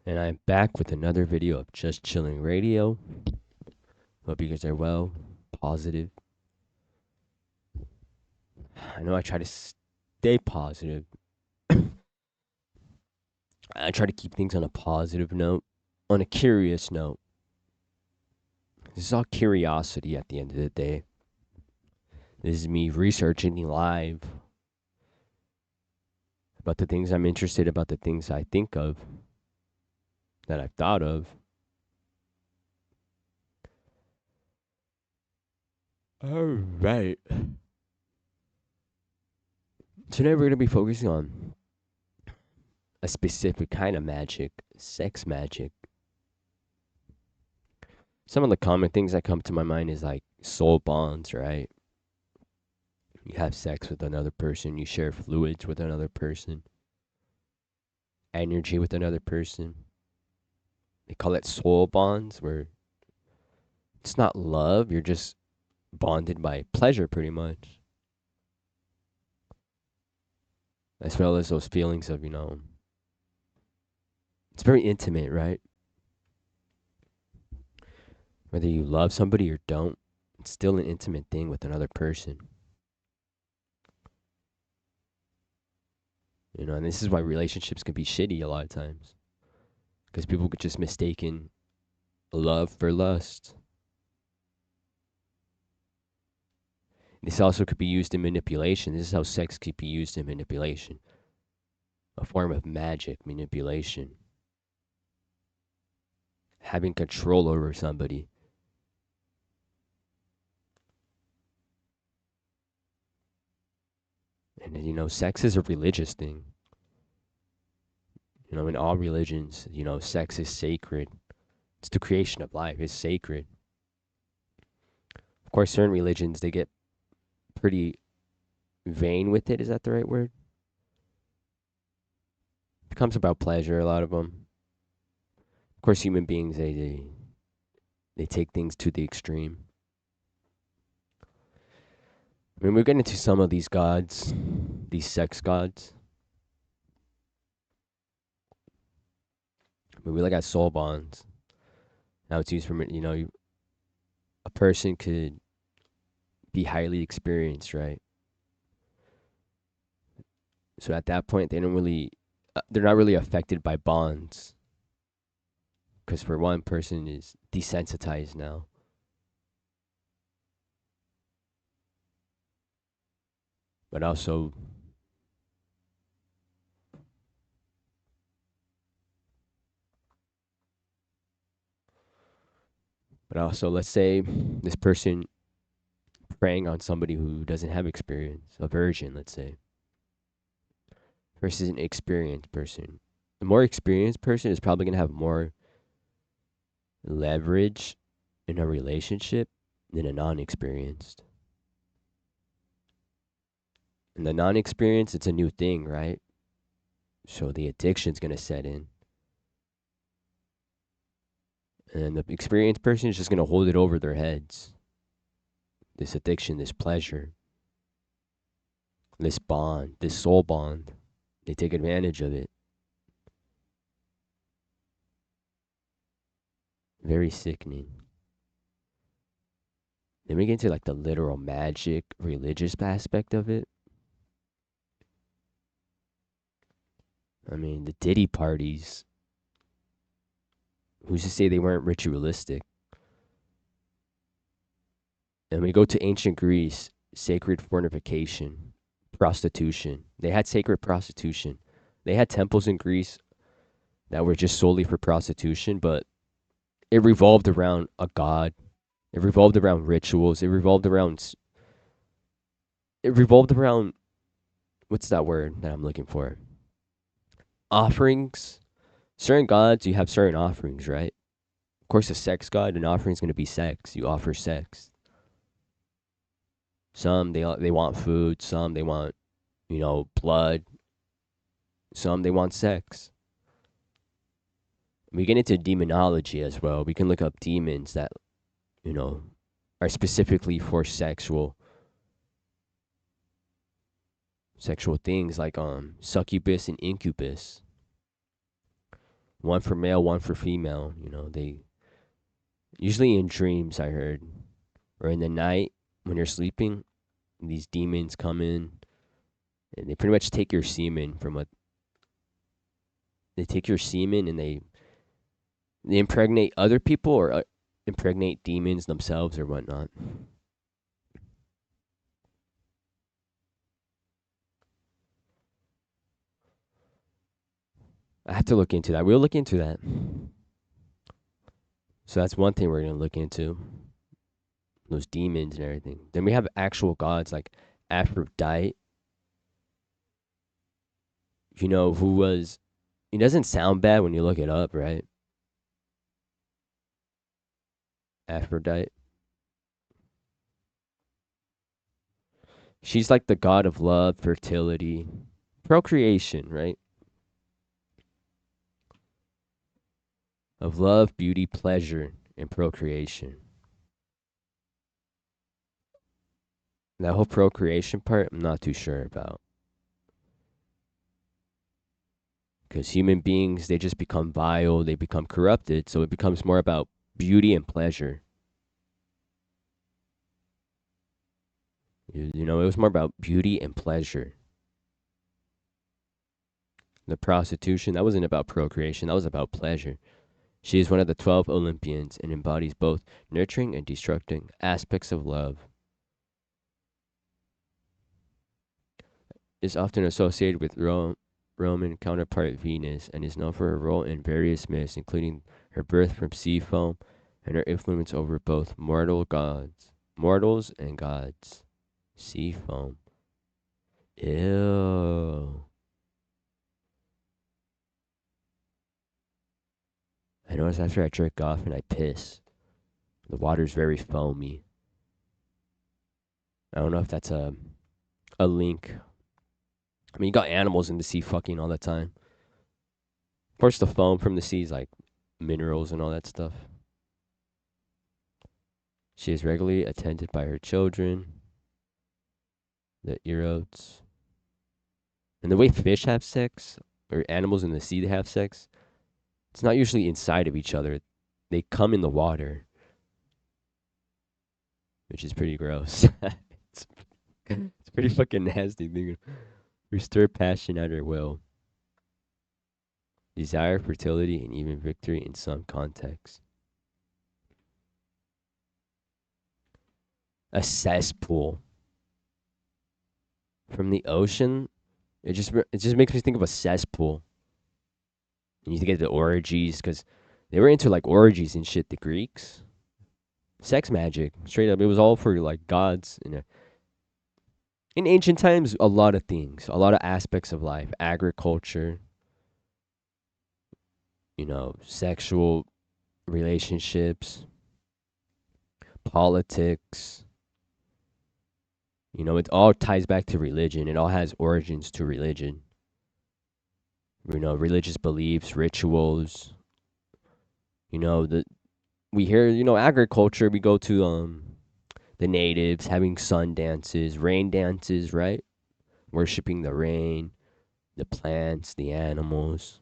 And I'm back with another video of Just Chilling Radio. Hope you guys are well, positive. I know I try to stay positive. I try to keep things on a positive note, on a curious note. This is all curiosity at the end of the day. This is me researching live about the things I'm interested about, the things I think of, that I've thought of. All right. Today we're going to be focusing on a specific kind of magic, sex magic. Some of the common things that come to my mind is like soul bonds, right? You have sex with another person, you share fluids with another person, energy with another person. They call it soul bonds, where it's not love, you're just bonded by pleasure pretty much. As well as those feelings of, it's very intimate, right? Whether you love somebody or don't, it's still an intimate thing with another person. And this is why relationships can be shitty a lot of times. Because people could just mistaken love for lust. This also could be used in manipulation. This is how sex could be used in manipulation. A form of magic manipulation. Having control over somebody. And sex is a religious thing. In all religions, sex is sacred. It's the creation of life. It's sacred. Of course, certain religions, they get pretty vain with it. Is that the right word? It becomes about pleasure, a lot of them. Of course, human beings, they take things to the extreme. I mean, we're getting into some of these gods, these sex gods. I mean, we look at soul bonds. Now it's used for, a person could be highly experienced, right? So at that point, they're not really affected by bonds. Because for one person is desensitized now. But also, let's say this person preying on somebody who doesn't have experience, a virgin, let's say, versus an experienced person. The more experienced person is probably going to have more leverage in a relationship than a non-experienced. And the non-experienced, it's a new thing, right? So the addiction's going to set in. And the experienced person is just going to hold it over their heads. This addiction, this pleasure, this bond, this soul bond. They take advantage of it. Very sickening. Then we get into like the literal magic, religious aspect of it. I mean, the Diddy parties. Who's to say they weren't ritualistic? And we go to ancient Greece, sacred fornication, prostitution. They had sacred prostitution. They had temples in Greece that were just solely for prostitution, but it revolved around a god. It revolved around rituals. It revolved around what's that word that I'm looking for? Offerings. Certain gods, you have certain offerings, right? Of course, a sex god, an offering is going to be sex. You offer sex. Some they want food. Some they want, blood. Some they want sex. We get into demonology as well. We can look up demons that, are specifically for sexual things like succubus and incubus. One for male, one for female. They usually in dreams, I heard, or in the night when you're sleeping, these demons come in and they pretty much take your semen from what they take your semen and they impregnate other people or impregnate demons themselves or whatnot. I have to look into that. We'll look into that. So that's one thing we're gonna look into. Those demons and everything. Then we have actual gods like Aphrodite. Who was it doesn't sound bad when you look it up, right? Aphrodite. She's like the god of love, fertility, procreation, right? Of love, beauty, pleasure, and procreation. That whole procreation part, I'm not too sure about. Because human beings, they just become vile, they become corrupted, so it becomes more about beauty and pleasure. It was more about beauty and pleasure. The prostitution, that wasn't about procreation, that was about pleasure. She is one of the 12 Olympians and embodies both nurturing and destructing aspects of love. Is often associated with Roman counterpart Venus and is known for her role in various myths, including her birth from sea foam and her influence over both mortals and gods. Sea foam. Ew. I notice after I jerk off and I piss, the water's very foamy. I don't know if that's a link. I mean, you got animals in the sea fucking all the time. Of course, the foam from the sea is like minerals and all that stuff. She is regularly attended by her children, the erotes. And the way fish have sex, or animals in the sea have sex, it's not usually inside of each other. They come in the water, which is pretty gross. It's pretty fucking nasty. We stir passion at her will, desire, fertility, and even victory in some contexts. A cesspool from the ocean. It just makes me think of a cesspool. And you get the orgies because they were into like orgies and shit. The Greeks, sex magic, straight up. It was all for like gods. In ancient times, a lot of things, a lot of aspects of life, agriculture, sexual relationships, politics. It all ties back to religion. It all has origins to religion. Religious beliefs, rituals. We hear, agriculture. We go to the natives having sun dances, rain dances, right? Worshipping the rain, the plants, the animals.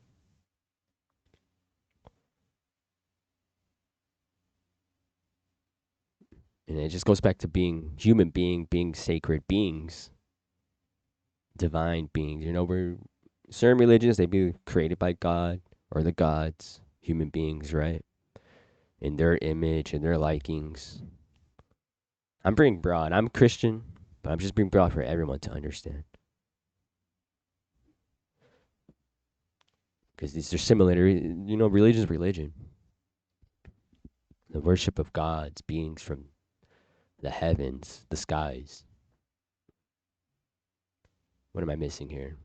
And it just goes back to being being sacred beings, divine beings. We're certain religions they be created by God or the gods, human beings, right? In their image and their likings. I'm being broad. I'm Christian, but I'm just being broad for everyone to understand. Because these are similar, religion is religion. The worship of gods, beings from the heavens, the skies. What am I missing here?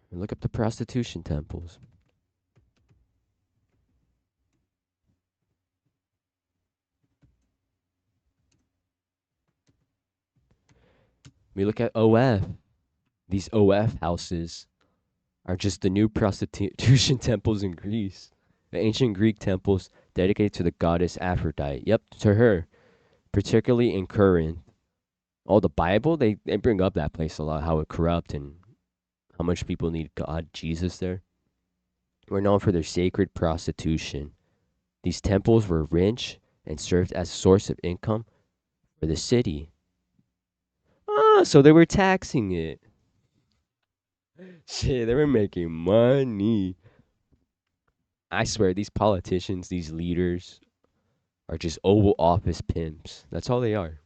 Look up the prostitution temples. We look at OF. These OF houses are just the new prostitution temples in Greece. The ancient Greek temples dedicated to the goddess Aphrodite. Yep, to her. particularly in Corinth. Oh, the Bible, they bring up that place a lot, how it corrupt and how much people need God, Jesus there. Were known for their sacred prostitution. These temples were rich and served as a source of income for the city. Ah, so they were taxing it. Shit, they were making money. I swear, these politicians, these leaders, are just Oval Office pimps. That's all they are.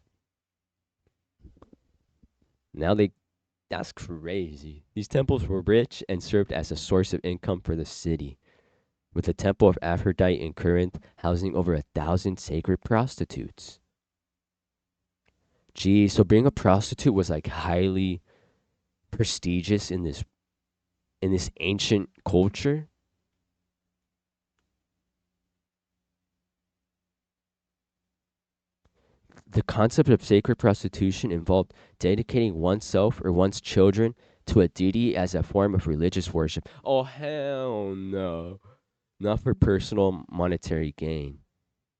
Now that's crazy. These temples were rich and served as a source of income for the city, with the temple of Aphrodite in Corinth housing over 1,000 sacred prostitutes. Gee, so being a prostitute was like highly prestigious in this ancient culture. The concept of sacred prostitution involved dedicating oneself or one's children to a deity as a form of religious worship. Oh, hell no. Not for personal monetary gain.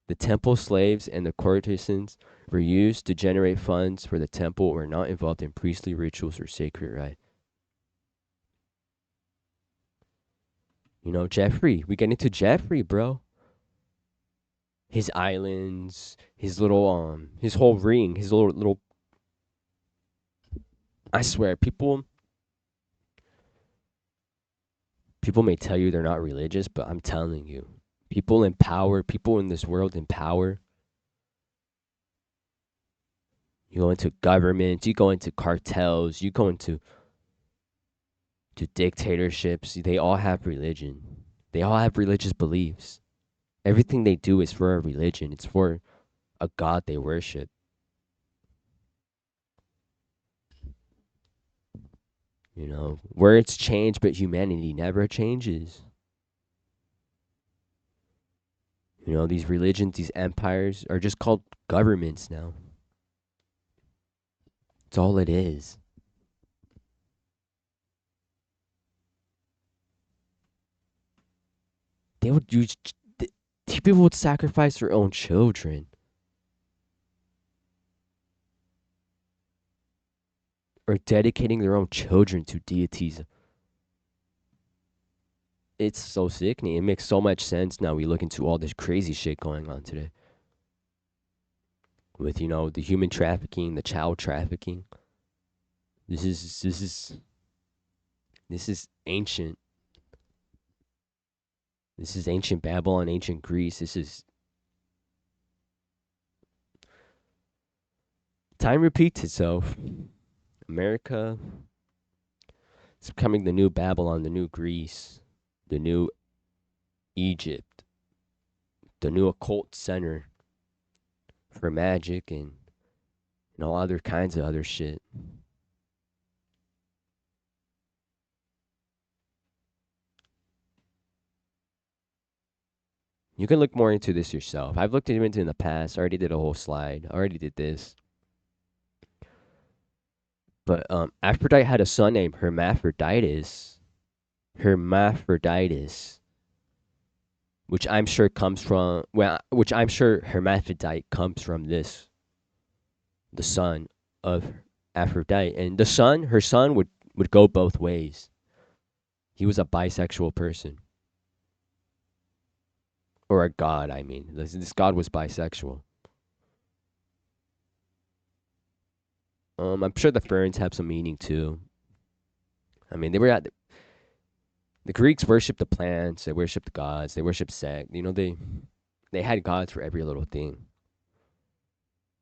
The temple slaves and the courtesans were used to generate funds for the temple or were not involved in priestly rituals or sacred rites. You know, Jeffrey, we get into Jeffrey, bro. His islands, his whole ring, his little. I swear, people may tell you they're not religious, but I'm telling you, people in power, people in this world in power, you go into governments, you go into cartels, you go into to dictatorships, they all have religion. They all have religious beliefs. Everything they do is for a religion. It's for a god they worship. You know, words change, but humanity never changes. You know, these religions, these empires are just called governments now. It's all it is. They would use people would sacrifice their own children or dedicating their own children to deities. It's so sickening. It makes so much sense now we look into all this crazy shit going on today. With, you know, the human trafficking, the child trafficking. This is ancient. This is ancient Babylon, ancient Greece. This is time repeats itself. America is becoming the new Babylon, the new Greece, the new Egypt, the new occult center for magic and all other kinds of other shit. You can look more into this yourself. I've looked into it in the past. I already did a whole slide. I already did this. But Aphrodite had a son named Hermaphroditus. Hermaphroditus, which I'm sure comes from which I'm sure hermaphrodite comes from this, the son of Aphrodite, and her son would go both ways. He was a bisexual person, or a god. I mean, this god was bisexual. I'm sure the ferns have some meaning too. I mean, they were at the Greeks worshipped the plants, they worshipped the gods, they worshipped sex. You know, they had gods for every little thing.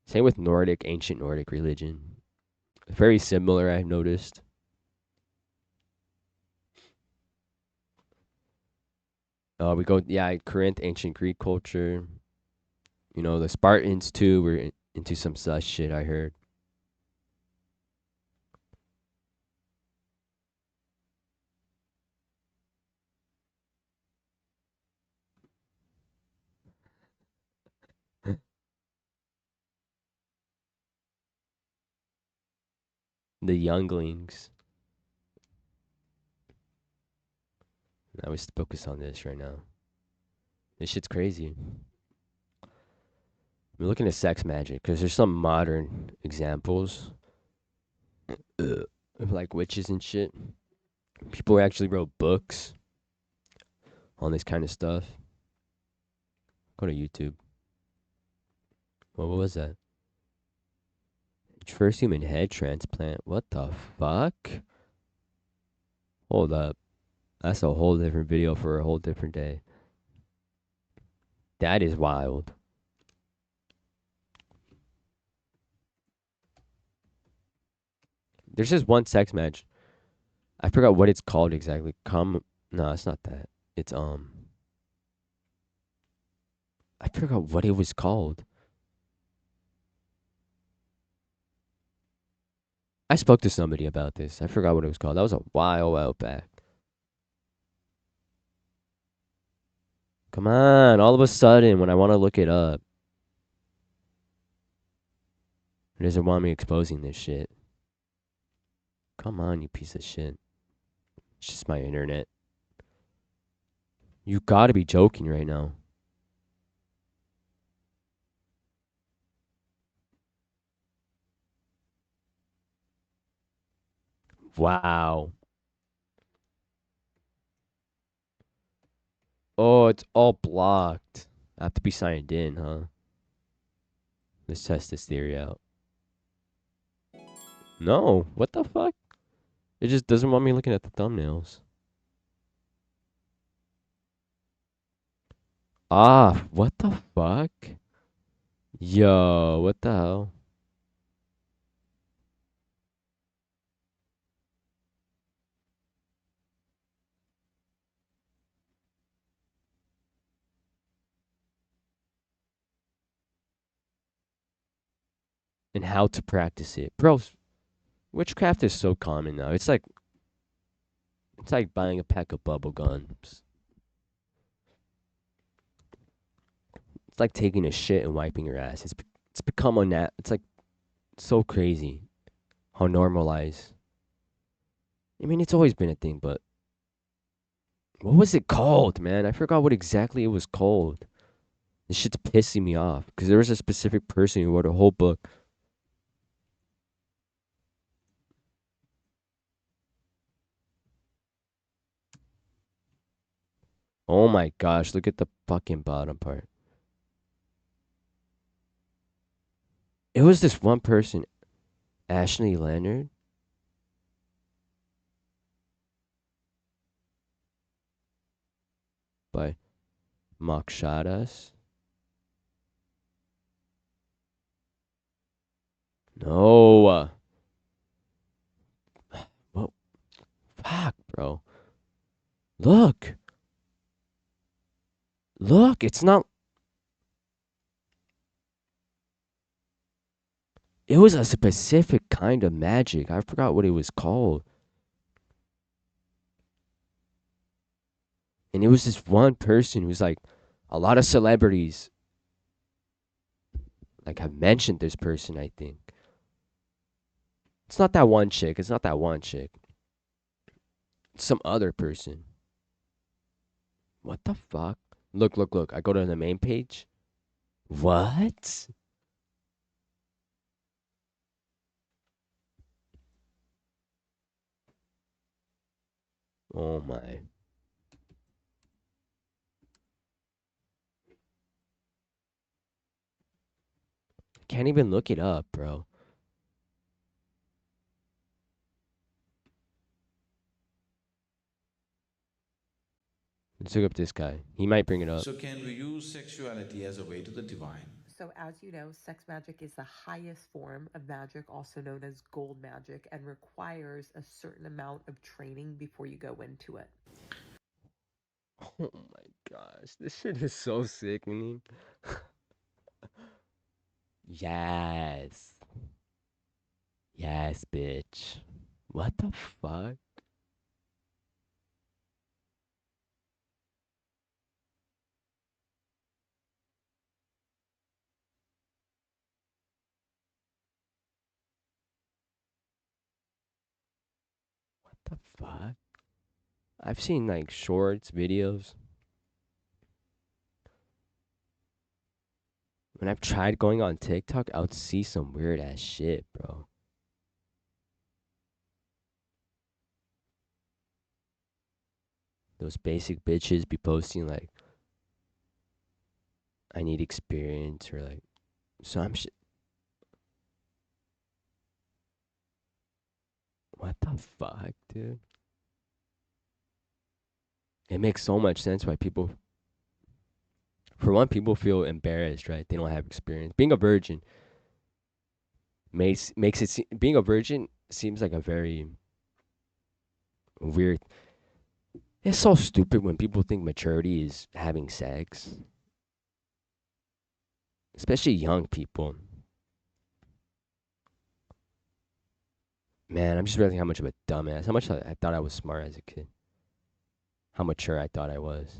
Same with ancient Nordic religion. Very similar, I've noticed. We go, yeah, Corinth, ancient Greek culture. You know, the Spartans too were into some such shit, I heard. The younglings. I was focused on this right now. This shit's crazy. We're looking at sex magic because there's some modern examples of like witches and shit. People who actually wrote books on this kind of stuff. Go to YouTube. What was that? First human head transplant. What the fuck? Hold up. That's a whole different video for a whole different day. That is wild. There's just one sex match. I forgot what it's called exactly. No, it's not that. It's I forgot what it was called. I spoke to somebody about this. I forgot what it was called. That was a while back. Come on, all of a sudden when I want to look it up, it doesn't want me exposing this shit. Come on, you piece of shit. It's just my internet. You gotta be joking right now. Wow. Oh, it's all blocked. I have to be signed in, huh? Let's test this theory out. No, what the fuck? It just doesn't want me looking at the thumbnails. Ah, what the fuck? Yo, what the hell? And how to practice it. Bro, witchcraft is so common now. It's like buying a pack of bubble gums. It's like taking a shit and wiping your ass. It's become it's like so crazy how normalized. I mean, it's always been a thing, but what was it called, man? I forgot what exactly it was called. This shit's pissing me off because there was a specific person who wrote a whole book. Oh my gosh, look at the fucking bottom part. It was this one person, Ashley Leonard. By Mokshadas. No. What? Fuck, bro. Look. Look, it's not. It was a specific kind of magic. I forgot what it was called. And it was this one person who's like, a lot of celebrities like have mentioned this person, I think. It's not that one chick. It's not that one chick. It's some other person. What the fuck? Look. I go to the main page. What? Oh my. Can't even look it up, bro. Let's look up this guy. He might bring it up. So, can we use sexuality as a way to the divine? So, as you know, sex magic is the highest form of magic, also known as gold magic, and requires a certain amount of training before you go into it. Oh my gosh, this shit is so sickening. Yes. Yes, bitch. What the fuck? What the fuck? I've seen like shorts, videos. when I've tried going on TikTok, I would see some weird ass shit, bro. Those basic bitches be posting like, I need experience or like some shit. What the fuck, dude? It makes so much sense why people, for one, people feel embarrassed, right? They don't have experience. Being a virgin makes it being a virgin seems like a very weird. It's so stupid when people think maturity is having sex, especially young people. Man, I'm just realizing how much of a dumbass, how much I thought I was smart as a kid, how mature I thought I was.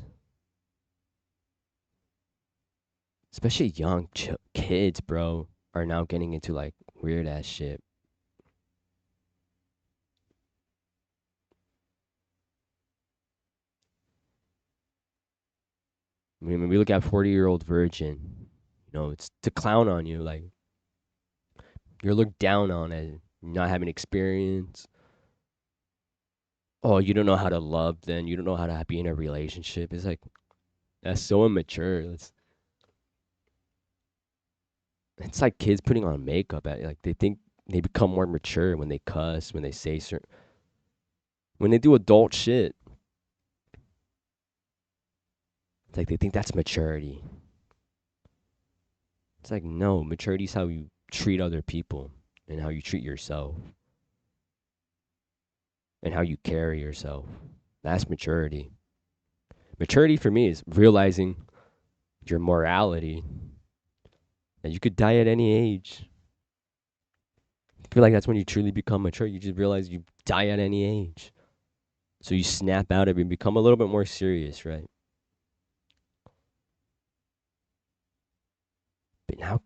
Especially young kids, bro, are now getting into like weird ass shit. I mean, when we look at 40-year-old virgin, it's to clown on you, like you're looked down on as not having experience. Oh, you don't know how to love, then you don't know how to be in a relationship. It's like that's so immature. It's like kids putting on makeup at like they think they become more mature when they cuss, when they say certain, when they do adult shit. It's like they think that's maturity. It's like no, maturity is how you treat other people and how you treat yourself and how you carry yourself. That's maturity. Maturity for me is realizing your morality that you could die at any age. I feel like that's when you truly become mature. You just realize you die at any age. So you snap out of it and become a little bit more serious, right? But now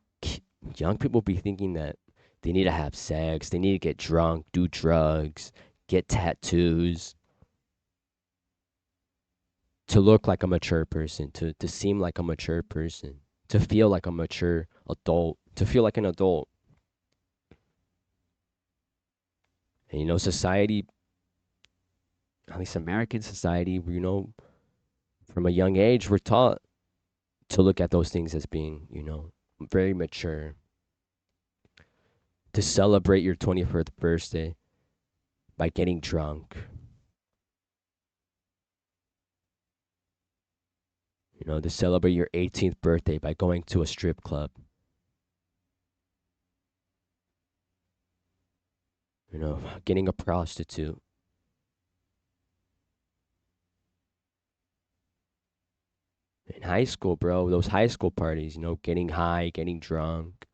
young people be thinking that they need to have sex, they need to get drunk, do drugs, get tattoos to look like a mature person, to seem like a mature person, to feel like a mature adult, to feel like an adult. And society, at least American society, from a young age, we're taught to look at those things as being, very mature. To celebrate your 21st birthday by getting drunk, to celebrate your 18th birthday by going to a strip club, getting a prostitute. In high school, bro, those high school parties, getting high, getting drunk,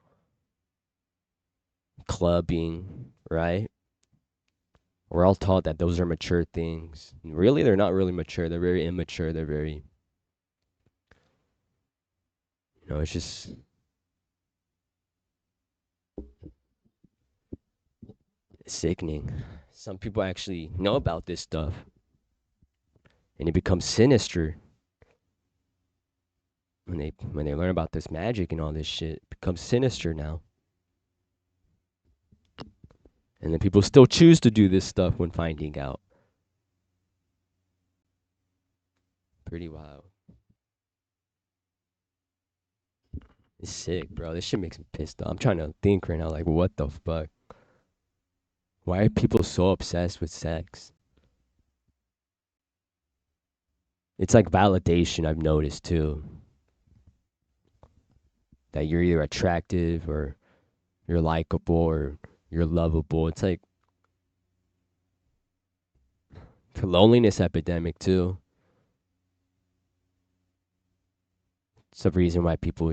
clubbing, right? We're all taught that those are mature things. Really, they're not really mature. They're very immature. They're very, it's just sickening. Some people actually know about this stuff and it becomes sinister when they learn about this magic and all this shit. It becomes sinister now. And then people still choose to do this stuff when finding out. Pretty wild. It's sick, bro. This shit makes me pissed off. I'm trying to think right now, like, what the fuck? Why are people so obsessed with sex? It's like validation, I've noticed too. That you're either attractive or you're likable or you're lovable. It's like the loneliness epidemic too. It's the reason why people,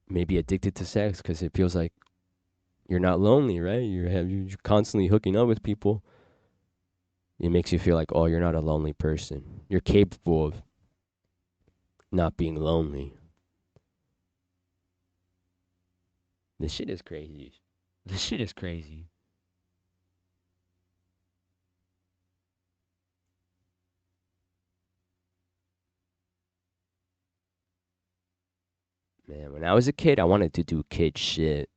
may be addicted to sex because it feels like you're not lonely, right? You're constantly hooking up with people. It makes you feel like, oh, you're not a lonely person. You're capable of not being lonely. This shit is crazy. This shit is crazy. Man, when I was a kid, I wanted to do kid shit.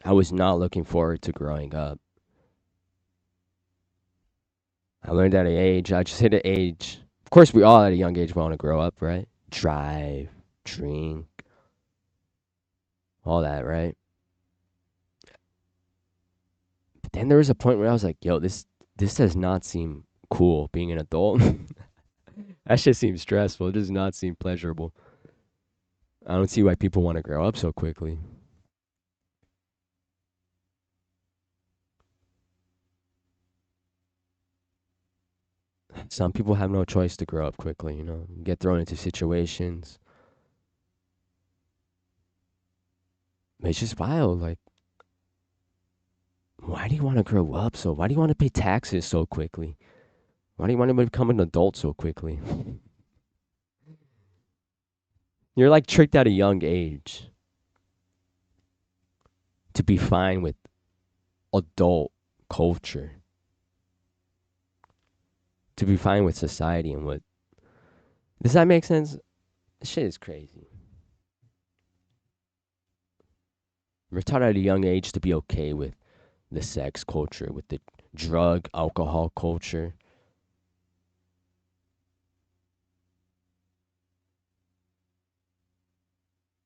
I was not looking forward to growing up. I learned at an age, I just hit an age. Of course, we all at a young age want to grow up, right? Drive, drink, all that, right? But then there was a point where I was like, yo, this does not seem cool being an adult. That shit seems stressful. It does not seem pleasurable. I don't see why people want to grow up so quickly. Some people have no choice to grow up quickly, you know, get thrown into situations. It's just wild. Like, why do you want to grow up so? Why do you want to pay taxes so quickly? Why do you want to become an adult so quickly? You're like tricked at a young age to be fine with adult culture, to be fine with society and what. Does that make sense? This shit is crazy. We're taught at a young age to be okay with the sex culture, with the drug, alcohol culture,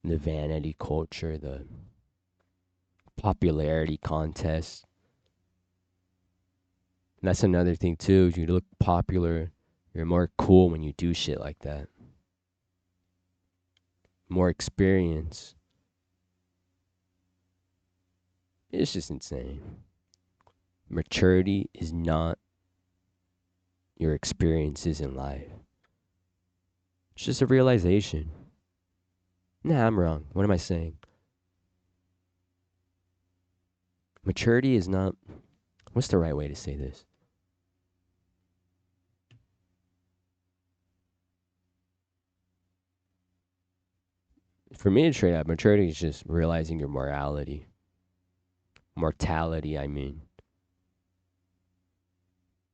the vanity culture, the popularity contest. And that's another thing too. You look popular, you're more cool when you do shit like that. More experience. It's just insane. Maturity is not your experiences in life. It's just a realization. Nah, I'm wrong. What am I saying? Maturity is not. What's the right way to say this? For me, straight up, maturity is just realizing your morality. Mortality, I mean.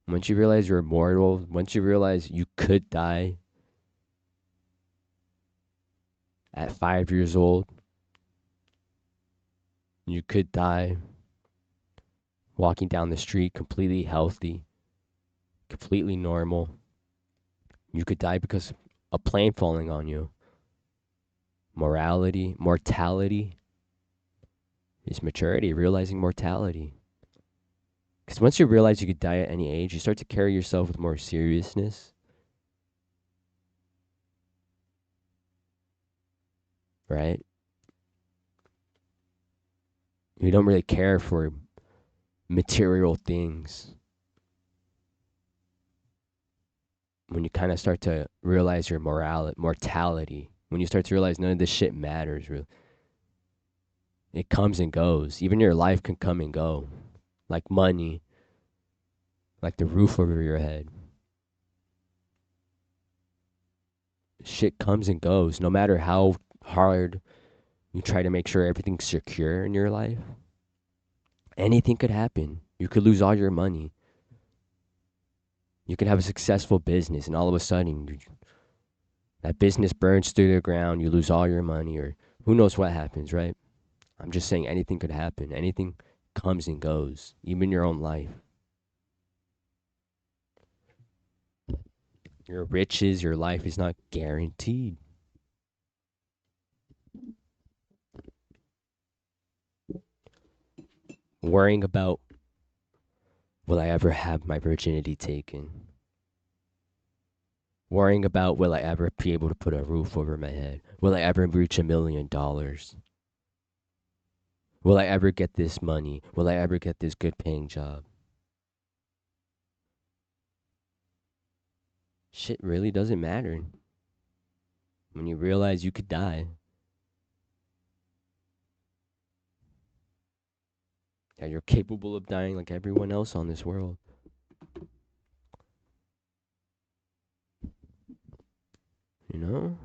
Once you realize you're immortal, once you realize you could die at 5 years old, you could die walking down the street completely healthy, completely normal. You could die because of a plane falling on you. Mortality is maturity, realizing mortality. Because once you realize you could die at any age, you start to carry yourself with more seriousness, right? You don't really care for material things. When you kind of start to realize your mortality, when you start to realize none of this shit matters, really, it comes and goes. Even your life can come and go, like money, like the roof over your head. Shit comes and goes. No matter how hard you try to make sure everything's secure in your life, anything could happen. You could lose all your money. You could have a successful business, and all of a sudden, that business burns through the ground. You lose all your money, or who knows what happens, right? I'm just saying anything could happen. Anything comes and goes, even your own life. Your riches, your life is not guaranteed. Worrying about, will I ever have my virginity taken? Worrying about, will I ever be able to put a roof over my head? Will I ever reach $1 million? Will I ever get this money? Will I ever get this good paying job? Shit really doesn't matter when you realize you could die. That you're capable of dying like everyone else on this world. You know?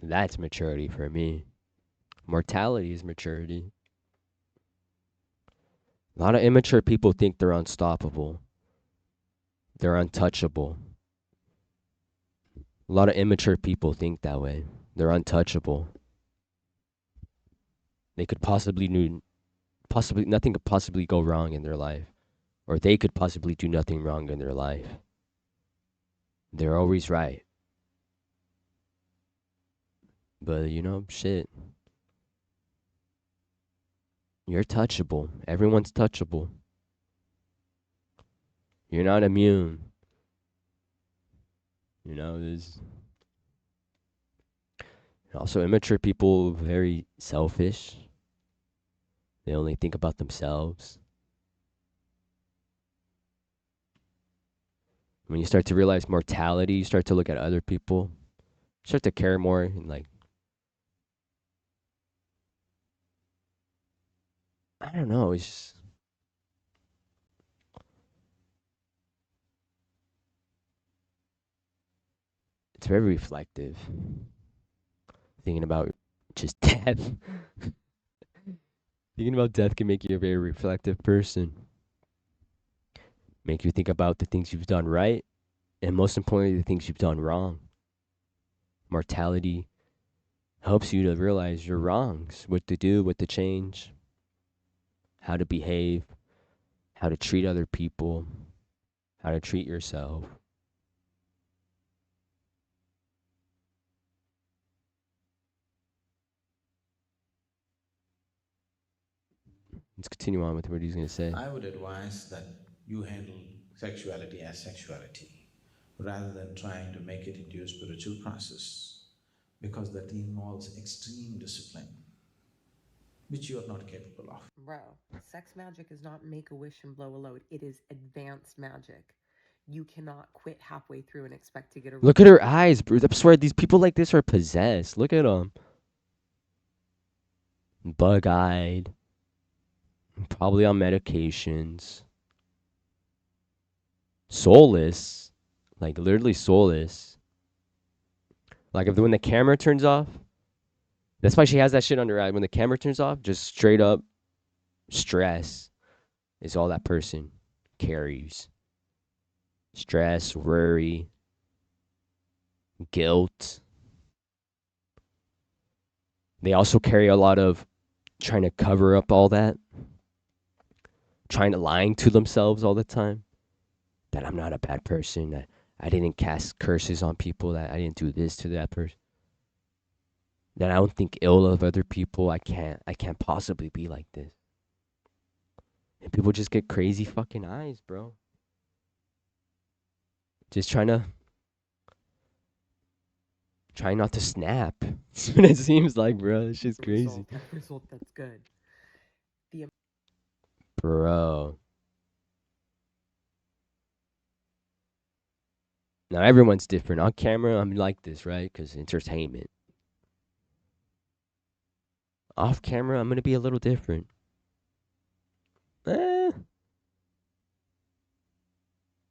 That's maturity for me. Mortality is maturity. A lot of immature people think they're unstoppable. They're untouchable. A lot of immature people think that way. They're untouchable. They could possibly nothing could possibly go wrong in their life, or they could possibly do nothing wrong in their life. They're always right. But shit. You're touchable. Everyone's touchable. You're not immune. There's also immature people, very selfish. They only think about themselves. When you start to realize mortality, you start to look at other people, start to care more, and I don't know, it's very reflective. Thinking about just death. Thinking about death can make you a very reflective person. Make you think about the things you've done right, and most importantly, the things you've done wrong. Mortality helps you to realize your wrongs, what to do, what to change, how to behave, how to treat other people, how to treat yourself. Let's continue on with what he's going to say. I would advise that you handle sexuality as sexuality rather than trying to make it into a spiritual process because that involves extreme discipline, which you are not capable of. Bro, sex magic is not make a wish and blow a load. It is advanced magic. You cannot quit halfway through and expect to get a Look at her eyes, bro. I swear these people like this are possessed. Look at them. Bug-eyed. Probably on medications. Soulless. Like, literally soulless. Like, when the camera turns off. That's why she has that shit under her eye. When the camera turns off, just straight up stress is all that person carries. Stress, worry, guilt. They also carry a lot of trying to cover up all that. Trying to lying to themselves all the time. That I'm not a bad person. That I didn't cast curses on people. That I didn't do this to that person. That I don't think ill of other people. I can't possibly be like this. And people just get crazy fucking eyes, bro. Just trying not to snap. That's what it seems like, bro. It's just crazy. Result that's good. Bro. Now everyone's different. On camera, I'm like this, right? Because entertainment. Off camera, I'm going to be a little different. Yeah,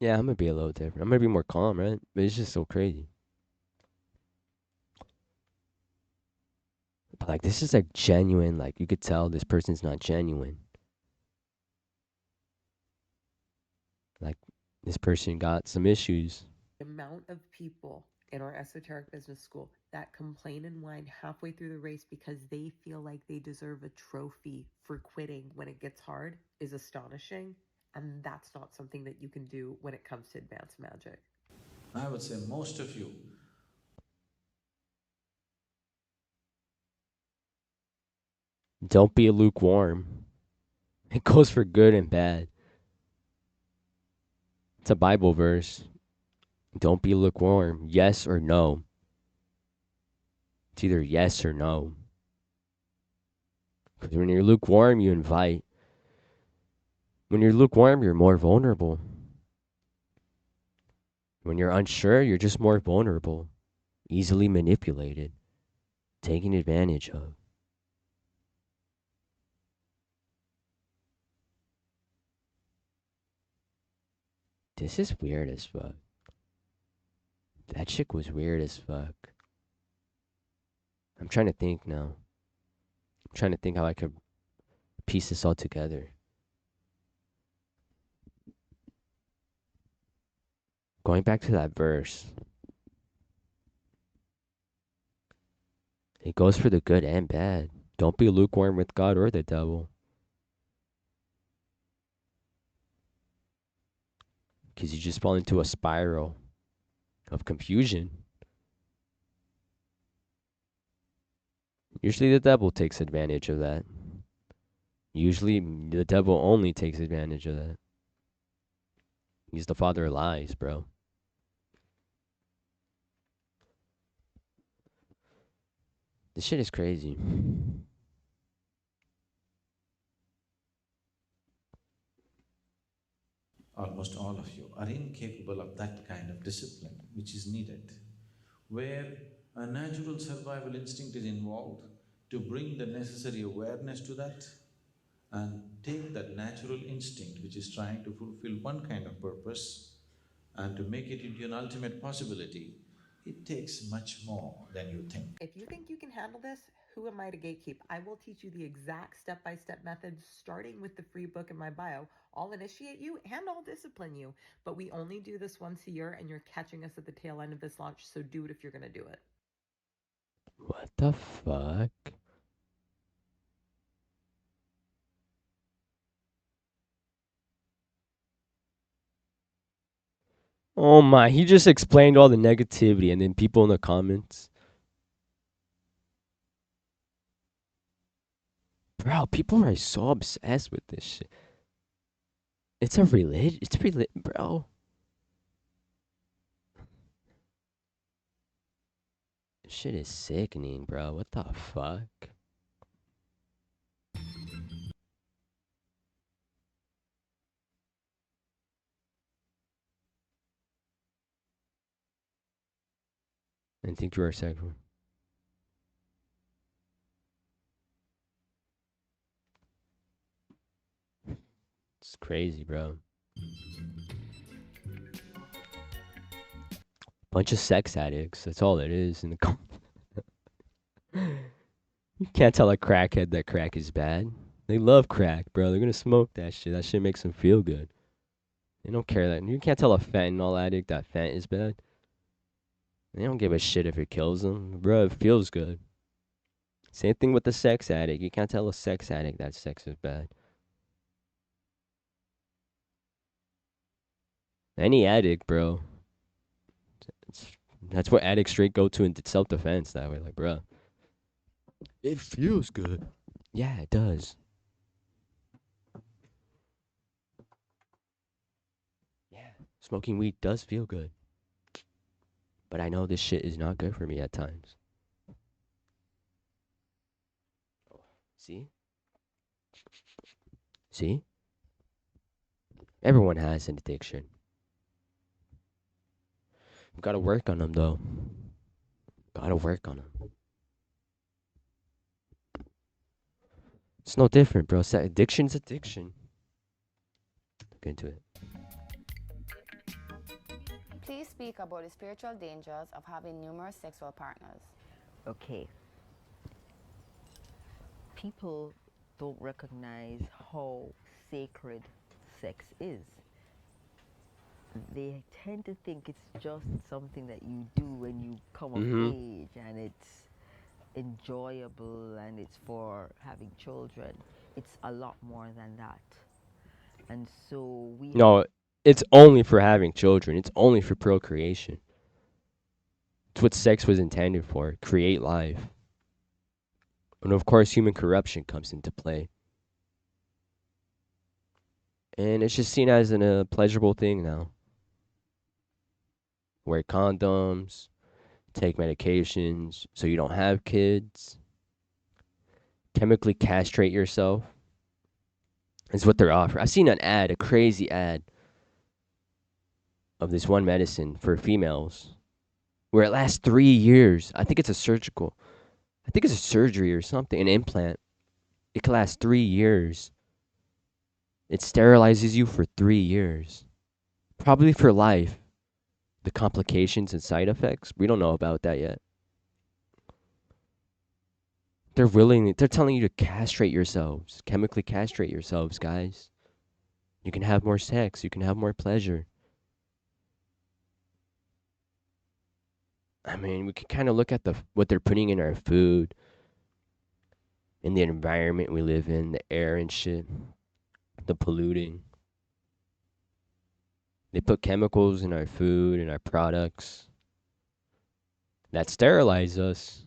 I'm going to be a little different. I'm going to be more calm, right? But it's just so crazy. But like, this is like genuine. Like, you could tell this person's not genuine. Like, this person got some issues. The amount of people in our esoteric business school that complain and whine halfway through the race because they feel like they deserve a trophy for quitting when it gets hard is astonishing. And that's not something that you can do when it comes to advanced magic. I would say most of you Don't be lukewarm. It goes for good and bad. It's a Bible verse. Don't be lukewarm. Yes or no. It's either yes or no. Because when you're lukewarm, you invite. When you're lukewarm, you're more vulnerable. When you're unsure, you're just more vulnerable. Easily manipulated. Taken advantage of. This is weird as fuck. That chick was weird as fuck. I'm trying to think now. I'm trying to think how I could piece this all together. Going back to that verse. It goes for the good and bad. Don't be lukewarm with God or the devil, because you just fall into a spiral of confusion. Usually the devil takes advantage of that. Usually the devil only takes advantage of that. He's the father of lies, bro. This shit is crazy. Almost all of you are incapable of that kind of discipline which is needed, where a natural survival instinct is involved to bring the necessary awareness to that and take that natural instinct which is trying to fulfill one kind of purpose and to make it into an ultimate possibility. It takes much more than you think. If you think you can handle this, who am I to gatekeep? I will teach you the exact step by step methods, starting with the free book in my bio. I'll initiate you and I'll discipline you. But we only do this once a year, and you're catching us at the tail end of this launch, so do it if you're going to do it. What the fuck? Oh my, he just explained all the negativity and then people in the comments. Bro, people are so obsessed with this shit. It's a religion. It's religion, bro. This shit is sickening, bro. What the fuck? I think you are sexual. It's crazy, bro. Bunch of sex addicts. That's all it is in the You can't tell a crackhead that crack is bad. They love crack, bro. They're gonna smoke that shit. That shit makes them feel good. They don't care that. You can't tell a fentanyl addict that fent is bad. They don't give a shit if it kills them. Bro, it feels good. Same thing with the sex addict. You can't tell a sex addict that sex is bad. Any addict, bro. That's what addicts straight go to in self-defense that way. Like, bro, it feels good. Yeah, it does. Yeah, smoking weed does feel good. But I know this shit is not good for me at times. See? See? Everyone has an addiction. Gotta work on them, though. Gotta work on them. It's no different, bro. Addiction's addiction. Look into it. Please speak about the spiritual dangers of having numerous sexual partners. Okay. People don't recognize how sacred sex is. They tend to think it's just something that you do when you come of age and it's enjoyable and it's for having children. It's a lot more than that. And so No, it's only for having children. It's only for procreation. It's what sex was intended for. Create life. And of course, human corruption comes into play. And it's just seen as a pleasurable thing now. Wear condoms, take medications so you don't have kids, chemically castrate yourself. Is what they're offering. I've seen an ad, a crazy ad, of this one medicine for females where it lasts 3 years. I think it's a surgery or something, an implant. It can last 3 years. It sterilizes you for 3 years. Probably for life. The complications and side effects, we don't know about that yet. They're telling you to castrate yourselves, chemically castrate yourselves, guys. You can have more sex, you can have more pleasure. I mean, we can kind of look at what they're putting in our food, in the environment we live in, the air and shit, the polluting. They put chemicals in our food and our products that sterilize us.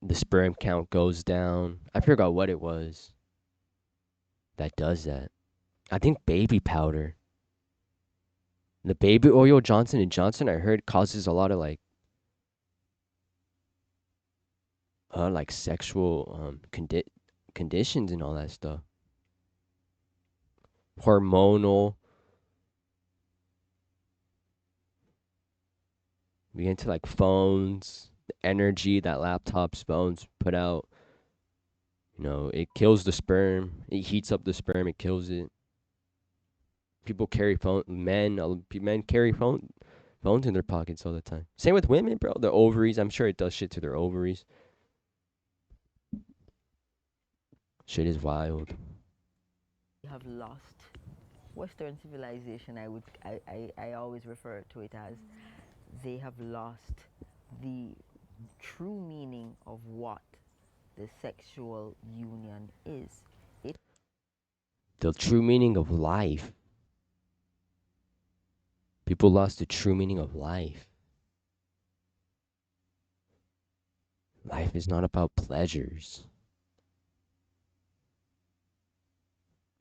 The sperm count goes down. I forgot what it was that does that. I think baby powder. The baby oil Johnson and Johnson, I heard, causes a lot of like sexual conditions and all that stuff. Hormonal. We get into like phones, the energy that laptops, phones put out. It kills the sperm. It heats up the sperm. It kills it. People carry men carry phones in their pockets all the time. Same with women, bro. The ovaries. I'm sure it does shit to their ovaries. Shit is wild. We have lost Western civilization. I always refer to it as they have lost the true meaning of what the sexual union is. The true meaning of life. People lost the true meaning of life. Life is not about pleasures.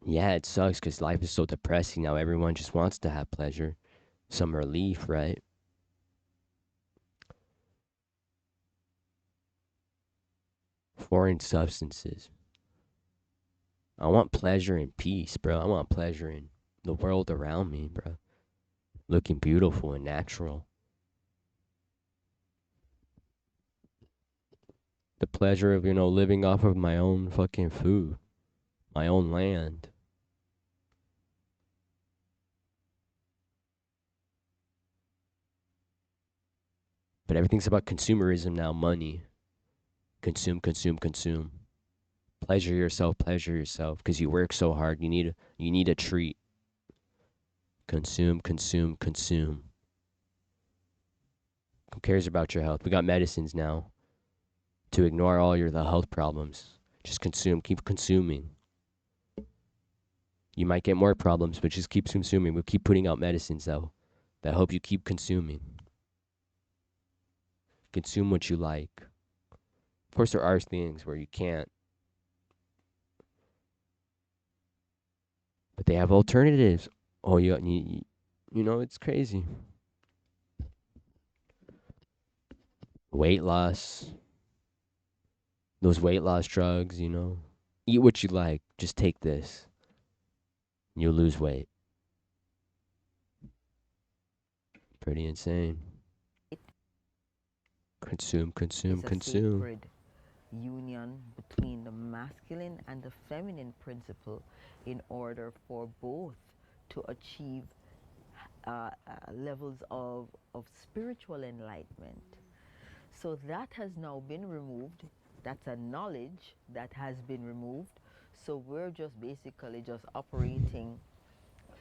Yeah, it sucks because life is so depressing now. Everyone just wants to have pleasure, some relief, right? Foreign substances. I want pleasure and peace, bro. I want pleasure in the world around me, bro. Looking beautiful and natural. The pleasure of, living off of my own fucking food, my own land. But everything's about consumerism now, money. Consume, consume, consume. Pleasure yourself, because you work so hard. You need a treat. Consume, consume, consume. Who cares about your health? We got medicines now to ignore all the health problems. Just consume, keep consuming. You might get more problems, but just keep consuming. We'll keep putting out medicines though that help you keep consuming. Consume what you like. Of course, there are things where you can't, but they have alternatives. Oh, it's crazy. Weight loss. Those weight loss drugs, Eat what you like. Just take this. You'll lose weight. Pretty insane. Consume, consume, It's a consume. sacred union between the masculine and the feminine principle in order for both to achieve levels of spiritual enlightenment. So that has now been removed. That's a knowledge that has been removed. So we're just basically just operating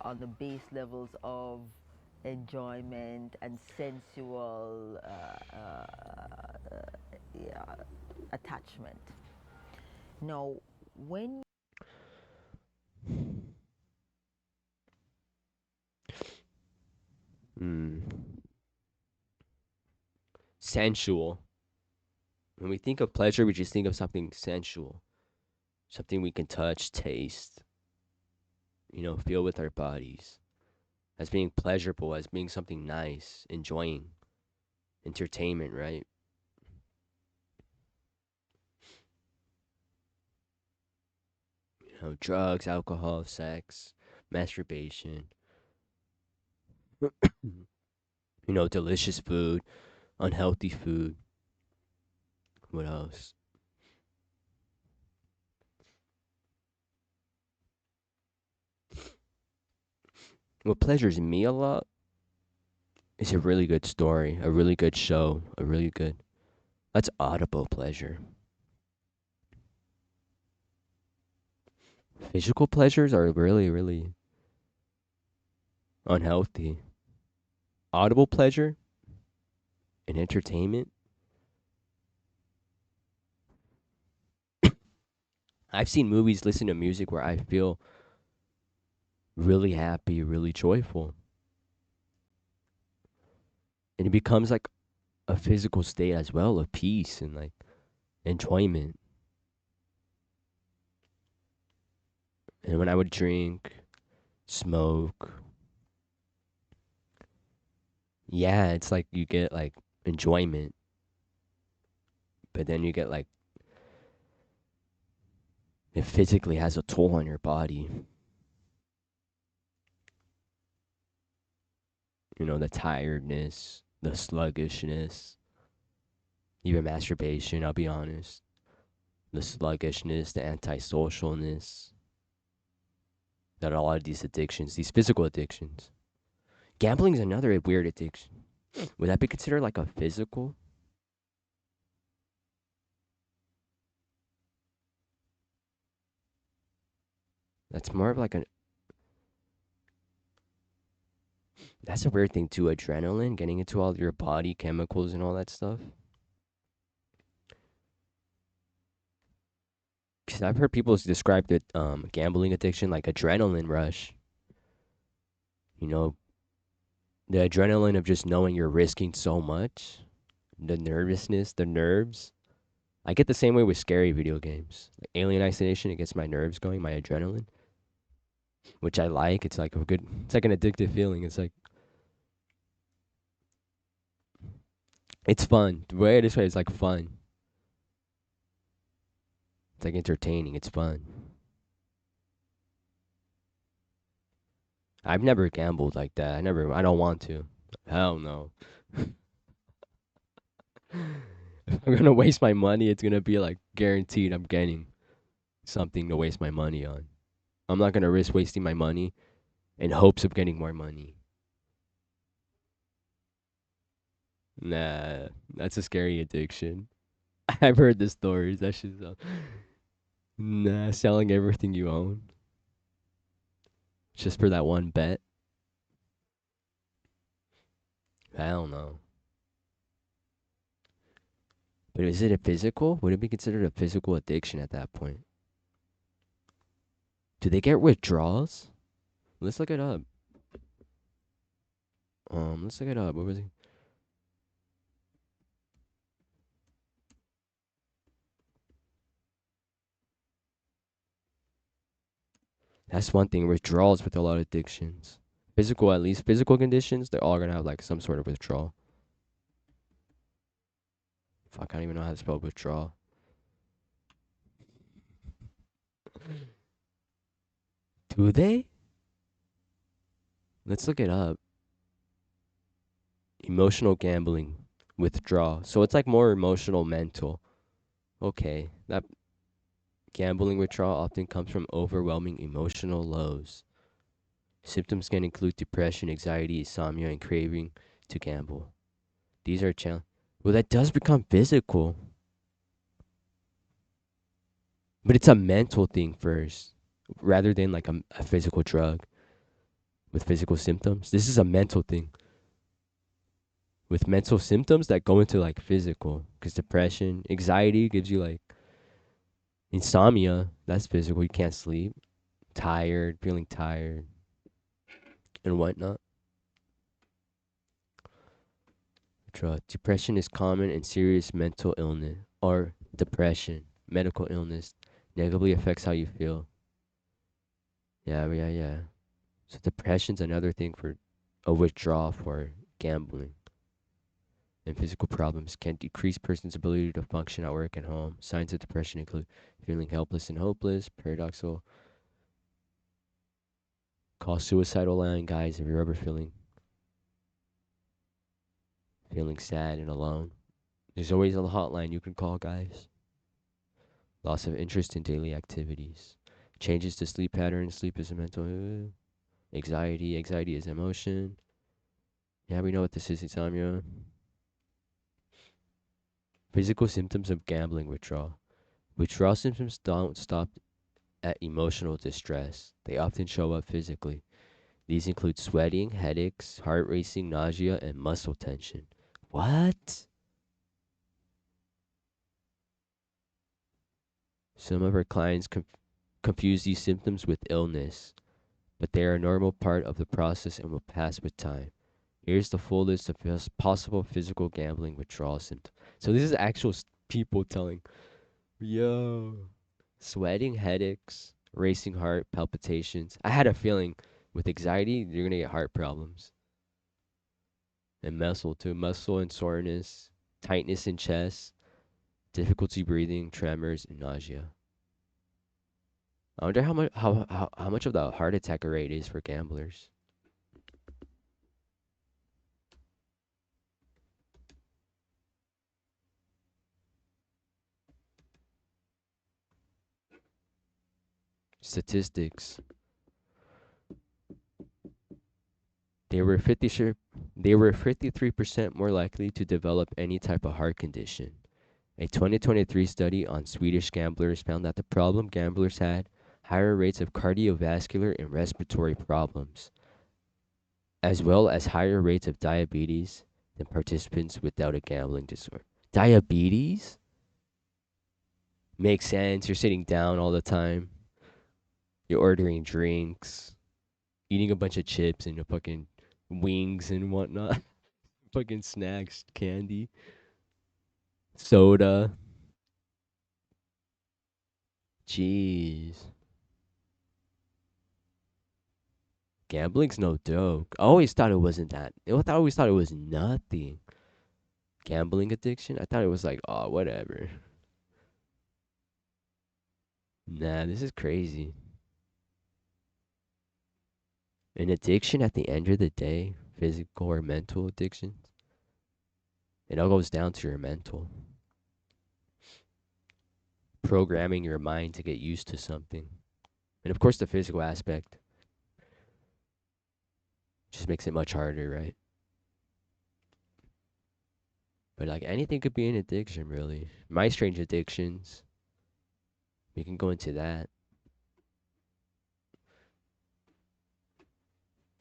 on the base levels of enjoyment and sensual attachment. Now, when Sensual. When we think of pleasure, we just think of something sensual. Something we can touch, taste, feel with our bodies. As being pleasurable, as being something nice, enjoying, entertainment, right? Drugs, alcohol, sex, masturbation. Delicious food, unhealthy food. What else? What pleasures me a lot is a really good story, a really good show, that's audible pleasure. Physical pleasures are really, really unhealthy. Audible pleasure, and entertainment. I've seen movies, listen to music where I feel really happy, really joyful. And it becomes like a physical state as well of peace and like enjoyment. And when I would drink, smoke, yeah, it's like you get like enjoyment, but then you get like it physically has a toll on your body. You know, the tiredness, the sluggishness, even masturbation, I'll be honest. The sluggishness, the antisocialness, that a lot of these addictions, these physical addictions. Gambling is another weird addiction. Would that be considered like a physical? That's more of like an. That's a weird thing too. Adrenaline, getting into all your body chemicals and all that stuff. Because I've heard people describe the gambling addiction like adrenaline rush. You know, the adrenaline of just knowing you're risking so much, the nervousness, the nerves. I get the same way with scary video games. Like Alien Isolation, it gets my nerves going, my adrenaline, which I like. It's like a good, it's like an addictive feeling. It's like, it's fun. The way this way is like fun. It's like entertaining. It's fun. I've never gambled like that. I don't want to. Hell no. If I'm gonna waste my money, it's gonna be like guaranteed I'm getting something to waste my money on. I'm not gonna risk wasting my money in hopes of getting more money. Nah, that's a scary addiction. I've heard the stories. That shit's nah, selling everything you own just for that one bet. I don't know. But is it a physical? Would it be considered a physical addiction at that point? Do they get withdrawals? Let's look it up. Let's look it up. What was it? That's one thing. Withdrawals with a lot of addictions. Physical, at least physical conditions, they're all gonna have like some sort of withdrawal. Fuck, I don't even know how to spell withdrawal. Do they? Let's look it up. Emotional gambling withdrawal. So it's like more emotional, mental. Okay, that gambling withdrawal often comes from overwhelming emotional lows. Symptoms can include depression, anxiety, insomnia, and craving to gamble. These are challenge. Well, that does become physical, but it's a mental thing first, rather than like a physical drug with physical symptoms. This is a mental thing with mental symptoms that go into like physical. Because depression, anxiety gives you like insomnia. That's physical. You can't sleep, tired, feeling tired, and whatnot. Depression is common and serious mental illness or depression, medical illness, negatively affects how you feel. Yeah. So depression's another thing for a withdrawal for gambling. And physical problems can decrease person's ability to function at work and home. Signs of depression include feeling helpless and hopeless, paradoxical, call suicidal line, guys, if you're ever feeling sad and alone. There's always a hotline you can call, guys. Loss of interest in daily activities. Changes to sleep patterns. Sleep is a mental. Anxiety. Anxiety is emotion. Yeah, we know what this is. Insomnia. Physical symptoms of gambling withdrawal. Withdrawal symptoms don't stop at emotional distress. They often show up physically. These include sweating, headaches, heart racing, nausea, and muscle tension. What? Some of our clients confuse these symptoms with illness, but they are a normal part of the process and will pass with time. Here's the full list of possible physical gambling withdrawal symptoms. So this is actual people telling, yo, sweating, headaches, racing heart, palpitations. I had a feeling with anxiety, you're gonna get heart problems. And muscle too, muscle and soreness, tightness in chest, difficulty breathing, tremors, and nausea. I wonder how much of the heart attack rate is for gamblers. Statistics. They were 53% more likely to develop any type of heart condition. A 2023 study on Swedish gamblers found that the problem gamblers had higher rates of cardiovascular and respiratory problems, as well as higher rates of diabetes than participants without a gambling disorder. Diabetes? Makes sense. You're sitting down all the time. You're ordering drinks, eating a bunch of chips and fucking wings and whatnot. Fucking snacks, candy, soda. Jeez. Gambling's no joke. I always thought it wasn't that. I always thought it was nothing. Gambling addiction? I thought it was like, oh, whatever. Nah, this is crazy. An addiction at the end of the day, physical or mental addictions, it all goes down to your mental. Programming your mind to get used to something. And of course, the physical aspect just makes it much harder, right? But like anything could be an addiction, really. My strange addictions. We can go into that.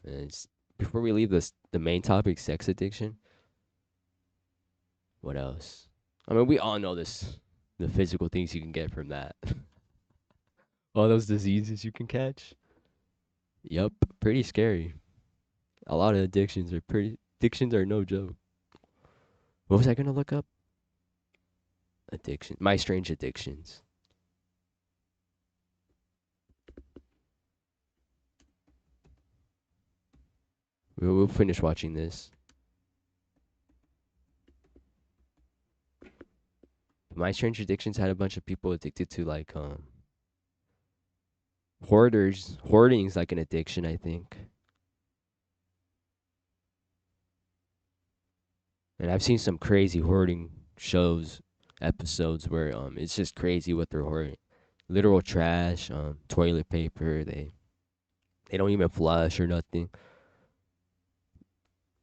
And before we leave the main topic, sex addiction. What else? I mean, we all know this. The physical things you can get from that. All those diseases you can catch. Yup, pretty scary. A lot of addictions are no joke. What was I gonna look up? Addiction. My strange addictions. We'll finish watching this. My strange addictions had a bunch of people addicted to like hoarders. Hoarding is like an addiction, I think. And I've seen some crazy hoarding shows, episodes where it's just crazy what they're hoarding. Literal trash, toilet paper, they don't even flush or nothing.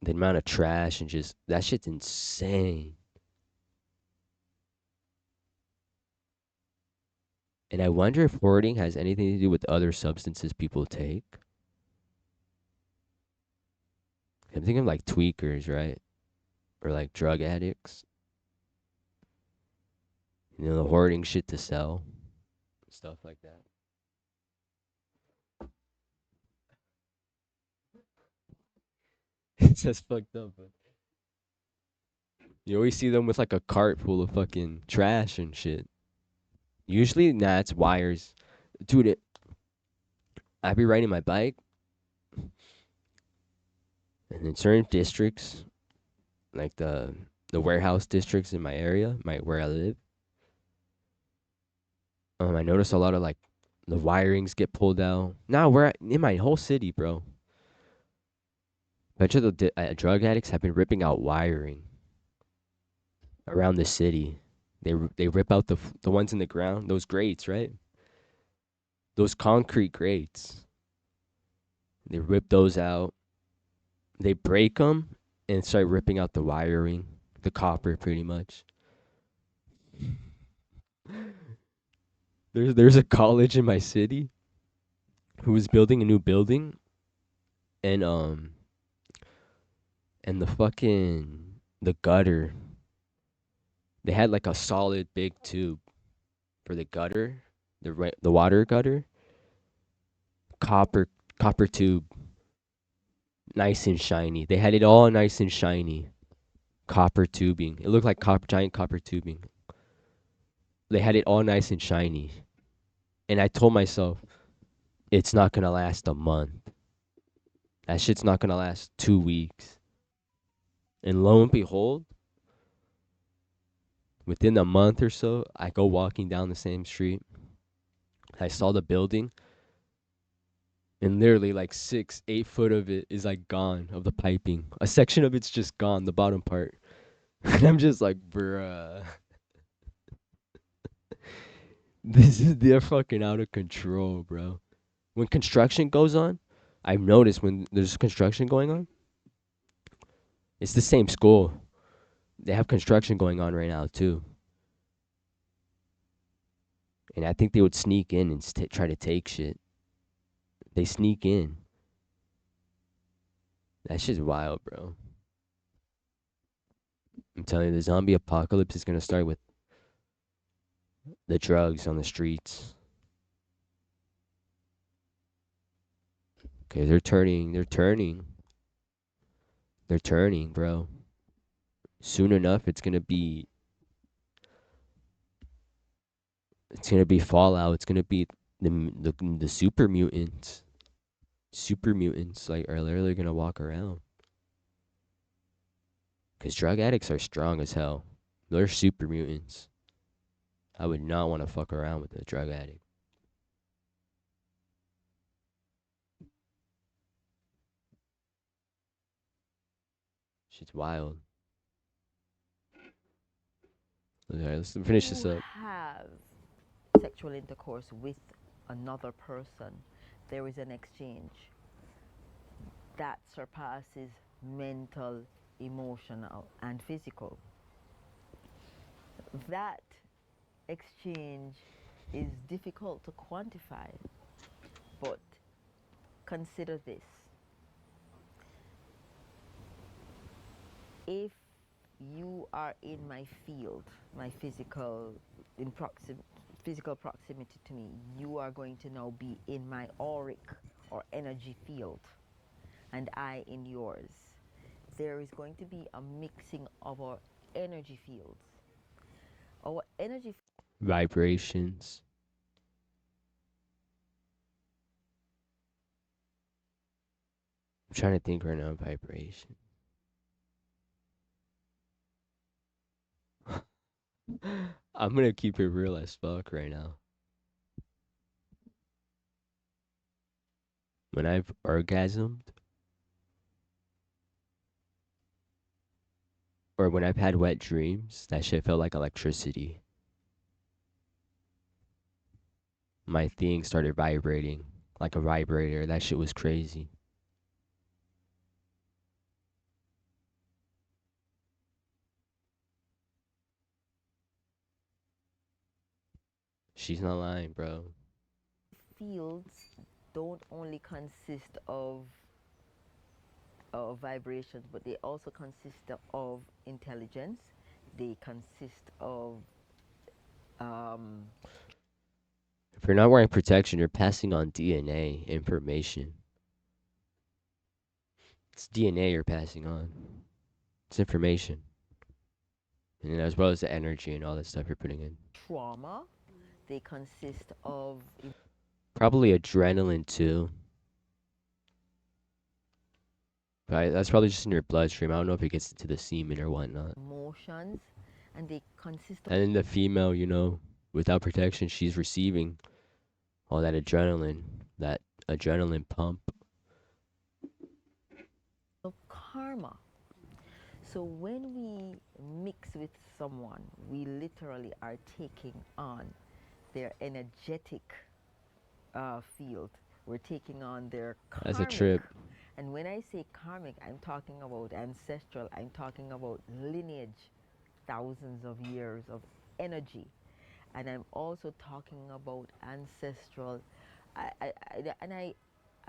The amount of trash and just that shit's insane. And I wonder if hoarding has anything to do with other substances people take. I'm thinking of like tweakers, right? Or like drug addicts. You know, the hoarding shit to sell. Stuff like that. It's just fucked up, but you always see them with like a cart full of fucking trash and shit. Usually, nah, it's wires. Dude, I be riding my bike, and in certain districts, like the warehouse districts in my area, where I live, I notice a lot of like the wirings get pulled out. Now we're in my whole city, bro. A bunch of the drug addicts have been ripping out wiring around the city. They rip out the ones in the ground, those grates, right? Those concrete grates. They rip those out. They break them and start ripping out the wiring, the copper, pretty much. There's a college in my city who was building a new building, and the fucking the gutter. They had like a solid big tube for the gutter, the water gutter, copper copper tube, nice and shiny. They had it all nice and shiny. Copper tubing. It looked like giant copper tubing. They had it all nice and shiny. And I told myself, it's not gonna last a month. That shit's not gonna last 2 weeks. And lo and behold, within a month or so, I go walking down the same street. I saw the building, and literally like 8 foot of it is like gone of the piping. A section of it's just gone, the bottom part. And I'm just like, bruh. They're fucking out of control, bro. When construction goes on, I've noticed when there's construction going on, it's the same school. They have construction going on right now too. And I think they would sneak in and try to take shit. They sneak in. That shit's wild, bro. I'm telling you, the zombie apocalypse is gonna start with the drugs on the streets. Okay, they're turning, bro. Soon enough, it's gonna be Fallout. It's gonna be the super mutants. Super mutants like are literally gonna walk around. Cause drug addicts are strong as hell. They're super mutants. I would not want to fuck around with a drug addict. Shit's wild. Okay, let's finish this up. Have sexual intercourse with another person, there is an exchange that surpasses mental, emotional, and physical. That exchange is difficult to quantify, but consider this. If you are in my field, my physical proximity to me, you are going to now be in my auric or energy field, and I in yours. There is going to be a mixing of our energy fields. Our energy Vibrations. I'm trying to think right now. Vibration. I'm gonna keep it real as fuck right now. When I've orgasmed, or when I've had wet dreams, that shit felt like electricity. My thing started vibrating like a vibrator. That shit was crazy. She's not lying, bro. fields don't only consist of vibrations, but they also consist of intelligence. They consist of If you're not wearing protection, you're passing on DNA information. It's DNA you're passing on. It's information. And then as well as the energy and all that stuff you're putting in. trauma. They consist of Probably adrenaline too. Right, that's probably just in your bloodstream. I don't know if it gets into the semen or whatnot. emotions, and they consist And then the female, without protection, she's receiving all that adrenaline pump. of karma. So when we mix with someone, we literally are taking on their energetic field. We're taking on their That's a karmic. trip. And when I say karmic, I'm talking about ancestral, I'm talking about lineage, thousands of years of energy. And I'm also talking about ancestral.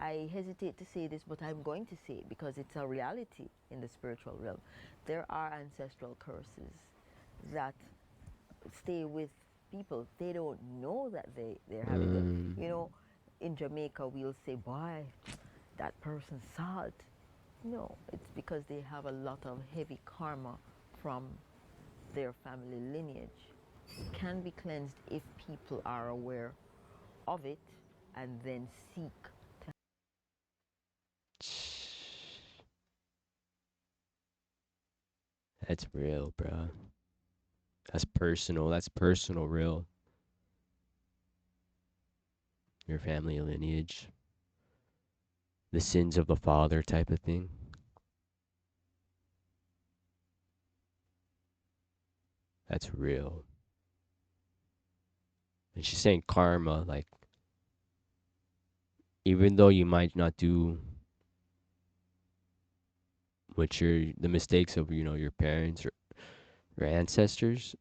I hesitate to say this, but I'm going to say it because it's a reality in the spiritual realm. There are ancestral curses that stay with people. They don't know that they're having them. You know, in Jamaica, we'll say, boy, that person's salt. No, it's because they have a lot of heavy karma from their family lineage. It can be cleansed if people are aware of it and then seek to. That's real, bro. That's personal. That's personal, real. Your family lineage. The sins of the father type of thing. That's real. And she's saying karma, like, even though you might not do what the mistakes of, your parents or your ancestors,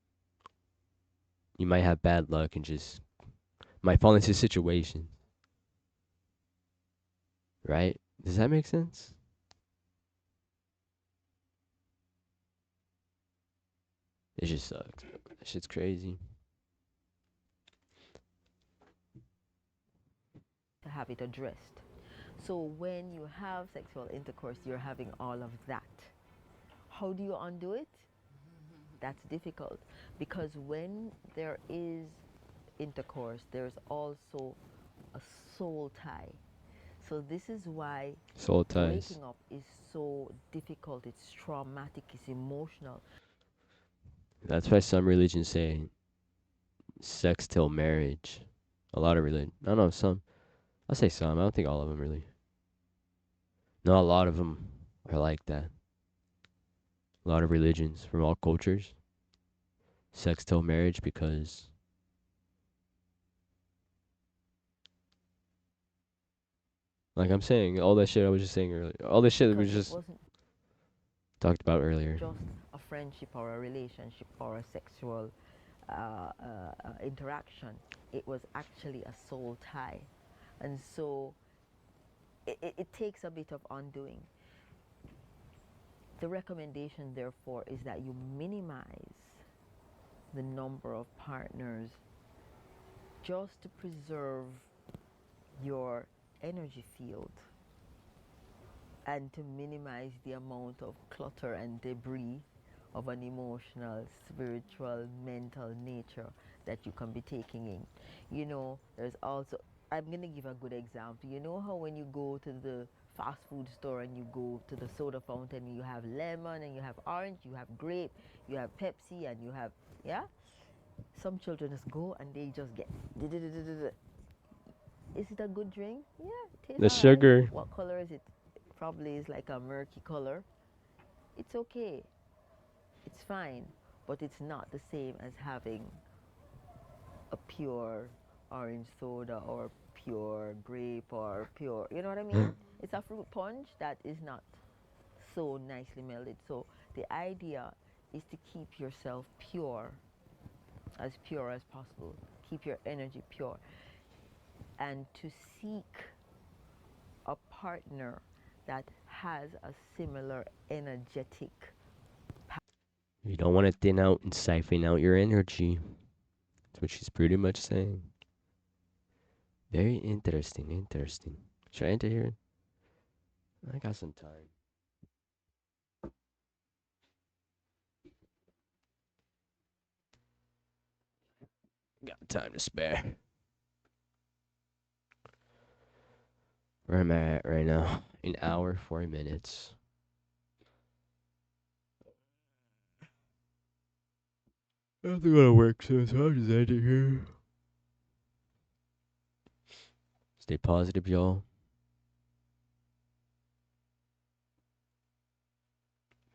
you might have bad luck and just might fall into situations. Right? Does that make sense? It just sucks. That shit's crazy. Have it addressed. So when you have sexual intercourse, you're having all of that. How do you undo it? That's difficult because when there is intercourse, there's also a soul tie. So this is why Soul ties. breaking up is so difficult. It's traumatic. It's emotional. That's why some religions say sex till marriage. A lot of religion. I don't know, some. I'll say some. I don't think all of them really. No, a lot of them are like that. A lot of religions from all cultures. Sex till marriage because like I'm saying, all that shit I was just saying earlier. All this shit that we Because it just wasn't talked about earlier. just a friendship or a relationship or a sexual interaction. It was actually a soul tie. And so it takes a bit of undoing. The recommendation, therefore, is that you minimize the number of partners just to preserve your energy field and to minimize the amount of clutter and debris of an emotional, spiritual, mental nature that you can be taking in. You know, there's also, I'm going to give a good example. You know how when you go to the fast food store and you go to the soda fountain and you have lemon and you have orange, you have grape, you have Pepsi and you have, yeah? Some children just go and they just get, is it a good drink? Yeah, it tastes The all right. sugar. What color is it? Probably is like a murky color. It's okay. It's fine, but it's not the same as having a pure orange soda or pure grape or pure, you know what I mean? It's a fruit punch that is not so nicely melded. So the idea is to keep yourself pure as possible. Keep your energy pure and to seek a partner that has a similar energetic. You don't want to thin out and siphon out your energy. That's what she's pretty much saying. Very interesting, interesting. Should I enter here? I got some time. Got time to spare. Where am I at right now? An hour, 4 minutes. I have to go to work soon, so I'll just end it here. Stay positive, y'all.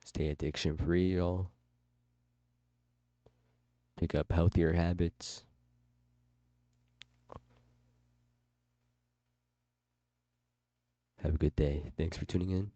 Stay addiction free, y'all. Pick up healthier habits. Have a good day. Thanks for tuning in.